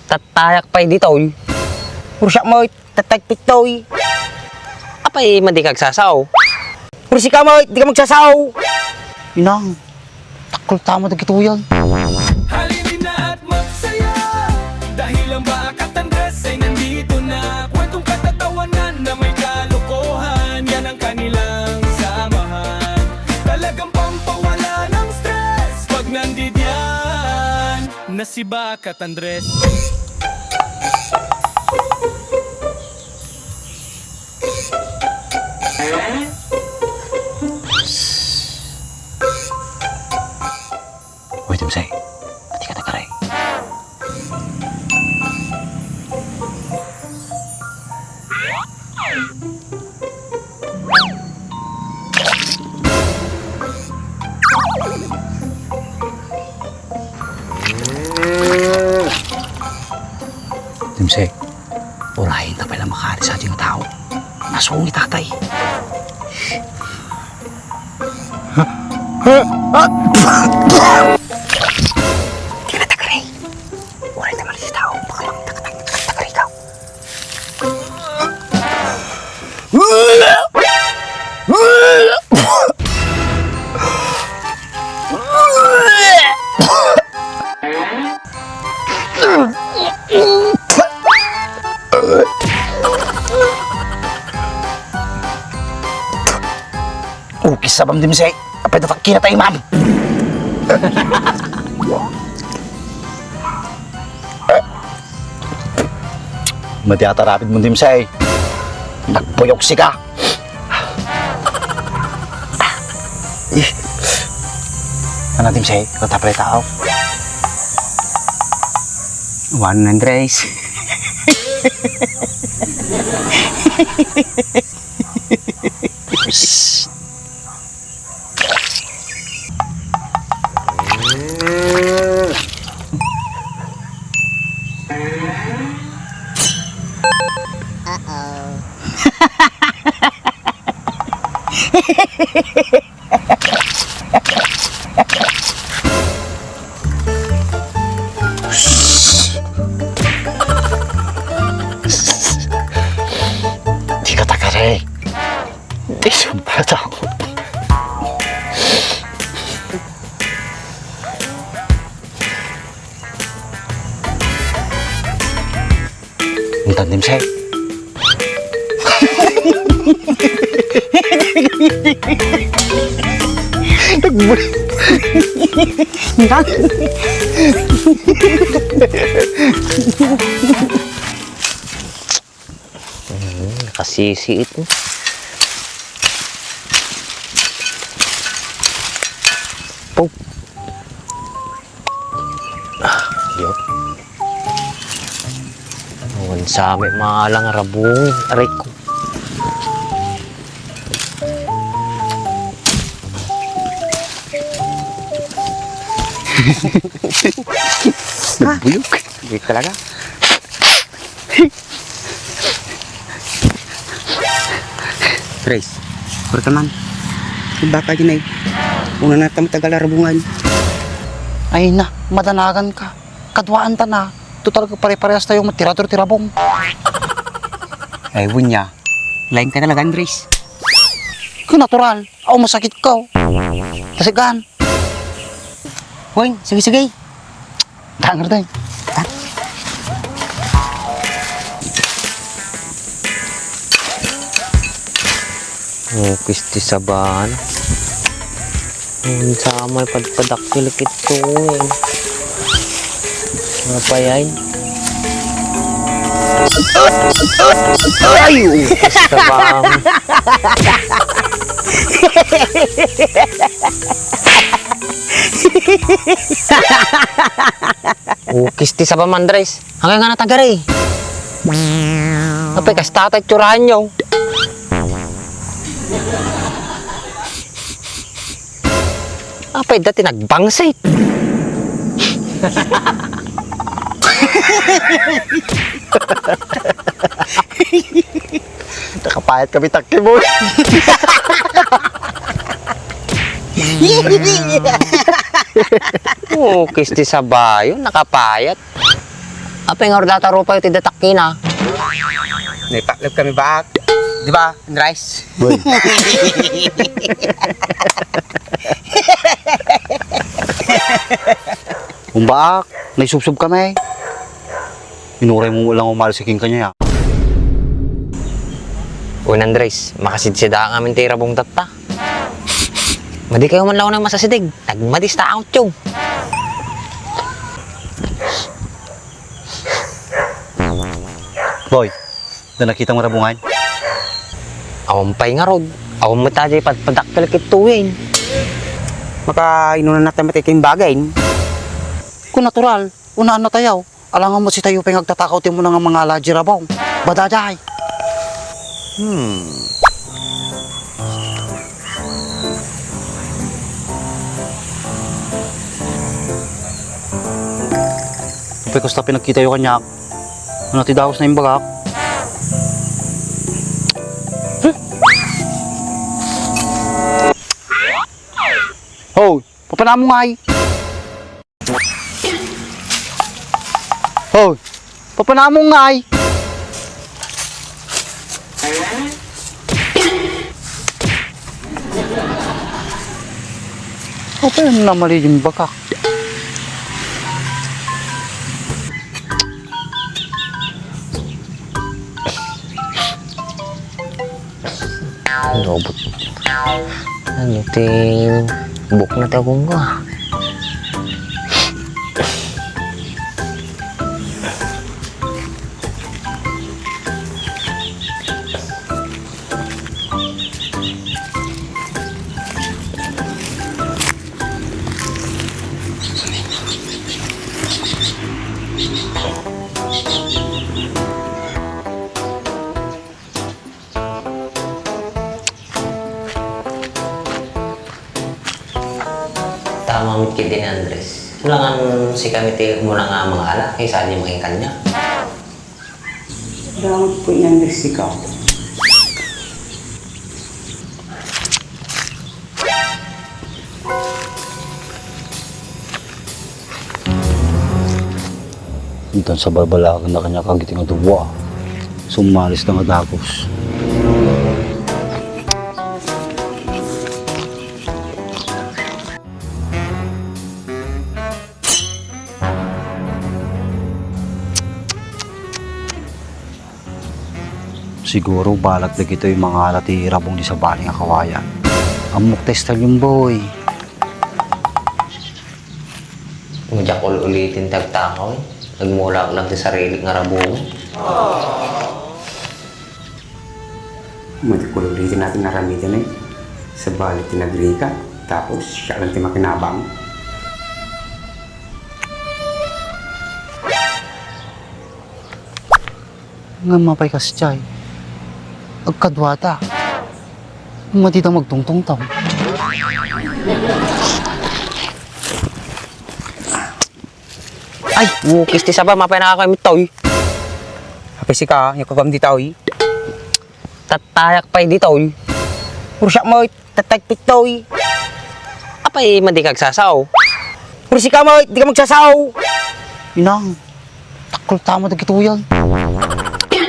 Tatayak pa'y ditoy. Ursa mo, tatagpitoy. Apay mandi kagsasaw. Ursi ka mo, di ka magsasaw. Inang, takol tama na gito yan. Halinin na at magsaya dahil ang Bakat Andres ay nandito na. Kwentong katatawanan na may kalokohan, yan ang kanilang samahan. Talagang pampawala ng stress pag nandidyan na si Bakat Andres. Uy, Timsay, pati ka tagaray. Timsay, urahin na pala makari sa ating tao. Nasungit tatay. Di ka tagaray. Uray na malis tao. Baka lang tagaray ka. Ukis sabam din say. Apay tatakki na tayo, ma'am. Mati rapid mo din say. Nagpuyok si ka. Ano din say? Katapalay tao. Juan Andres. Di ka tagaray. Di sumpah ako. Untan din say. Nakasisi ito. Pop. Yo. Awan sa amin maalang rabungin. Aray ko. Nagbuyok. Hindi talaga. Trace, kurka man. Baka yun ay. Una na tayo tagal rabungan. Ay na, madanagan ka. Kadwaan ta na. Total ka pare-parehas tayo matira-tirabong. Ay, bunya. Lain ka talaga, Andres. Kung natural, ako masakit ka. Kasigan. Hoy, sige-sige. Tangar tayo. Oh, kisti saban. Sama padpadakil ito. Apa yan? Ayo, sabang. Oh, kisti sabang Andres. Hanggang nga natagari. Apa kas tatay tsurahan nyo? Apay dati nagbangsit. Nakapayat kami takti mo. Oh, kisti sa bayo, nakapayat. Apay nga data rupa yung tidatakki na. Naipaklap kami ba? Di ba, Andres? Boy. Umbaak, naisubsob kami. Inuray mo lang umalsiking kanya ya. Un Andres, makasidsida ang amin tayo rabong tatta. Madi kayo man lang na masasidig. Nagmadista out yung. Boy, na nakita mo rabungan? Awang pay nga rod. Awang matajay padakpil kituwin. Maka inunan natin matikin bagay. Kung natural, unaan na tayo. Alangan mo si tayo pa nagtatakaw mo ng mga alaji rabaw. Badajay. Kapag kusta pinagkita yung kanya, ano tidakos na yung bagak? Hoy, papana mo nga ay. Hoy, papana mo nga ay. Apa yung namali yung bagak? Robot. Ano ting buk na tayo kung nga. Tama mit kiti ni Andres. Ulangan si kami ti muna nga mga ala kay saan yung mga kanya. Salamat po ni Andres ikaw. Intan sa barbalakan na kanya kagiting ang duwa. Sumalis na nga dagos. Siguro balak na gito yung mga alati rabong di sa baling kawayan. Amok testal yung boy. Mujakol ulitin tagtakaw eh. Nagmula lang sa sarili nga rabong. Matikulitin natin naramitan eh. Sa balik tinagri ka. Tapos siya lang timakinabang. Nga mapay kas chay. Agkadwata. Matitang magtungtong tam. Ay, mukis ti saba mapay nakakaimit toy. Apay si ka, yung kagam di tao eh. Tatayak pay di toy. Puro siya mo, tatagpit tao eh. Apay madi kagsasaw. Puro si ka mo, di ka magsasaw. Inang, takol tama na gito yan.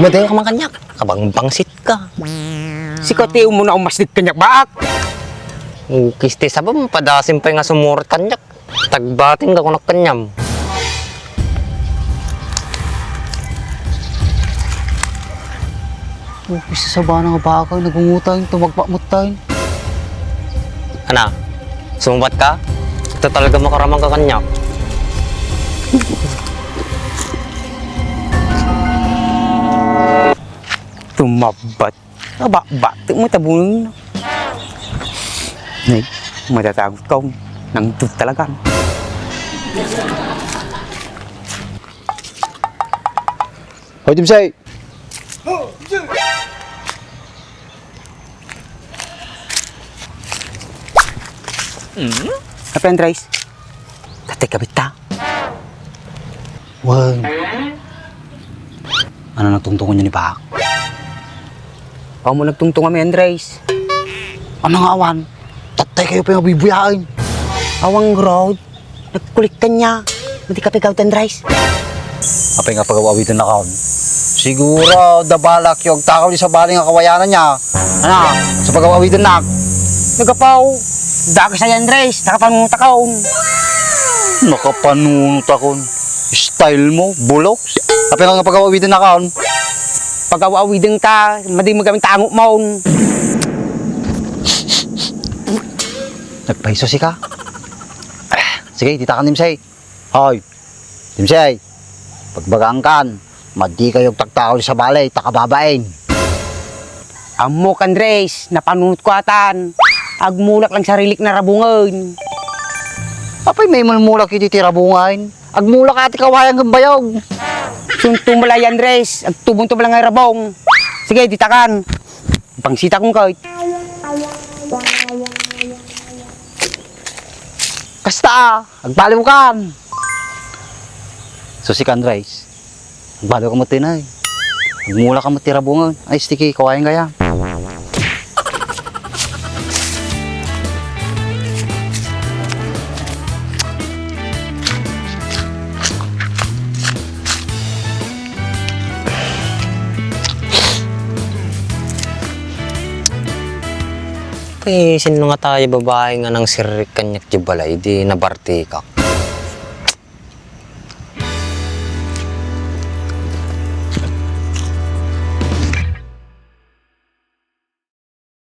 Madi ka man kanyak. Kabang pangsit ka. Si ka tiyo mo na umaslit kanyak baak. Mukis ti saba mapadasim pay nga sumurot kanyak. Tagbating ka kunak kanyam. Upis sa bana nga baka nagungutay, tumagpamutay. Ana, sumbat ka? Ito talaga makaramang ka kanyak. Tumabat. Aba, mo tabunin. Nay, matatagot ka. Nang tut talaga. Hoy, Dimsay! Apa Andres? Tatay kabit ta. Wag. Ano nagtungtungan niya ni Pak? Ako mo nagtungtong kami Andres. Ano nga awan? Tatay kayo pa yung bibuyain. Awang road. Nagkulik ka niya. Mati ka pigaw Andres. Apay nga pag-awawitan na kaon. Siguro, dabalak yung takaw di sa baling nga kawayanan niya. Ano, sa pag-awawitan na. Nagapaw. Dagos na yan, Andres. Nakapanunot akaon. Nakapanunot akon. Style mo, bulok. Apay nga pag-awawitan na kaon. Pag-awawidin ka, madi magamit tango maun. Nagpahiso si ka. Sige, titakan Timsay. Hoy, Timsay. Pagbagaan kan, madi kayo tagtakaw sa balay, takababain. Amok, Andres. Napanunot ko atan. Agmulak lang sarilik na rabungan. Apay may mulmulak iti tirabungain. Agmulak ati kawayang gambayog. Sunto malay, Andres. Agtubong-tubong lang ang rabong. Sige, ditakan. Pangsita kong kahit. Kasta, agbaliw kan. So si Andres, agbaliw ka mo tinay. Agmulak ka mo tirabungan. Ay, sticky, kawayang gaya. Eh, sino nga tayo babae nga nang sirik kanyak di balay, di nabarti ka.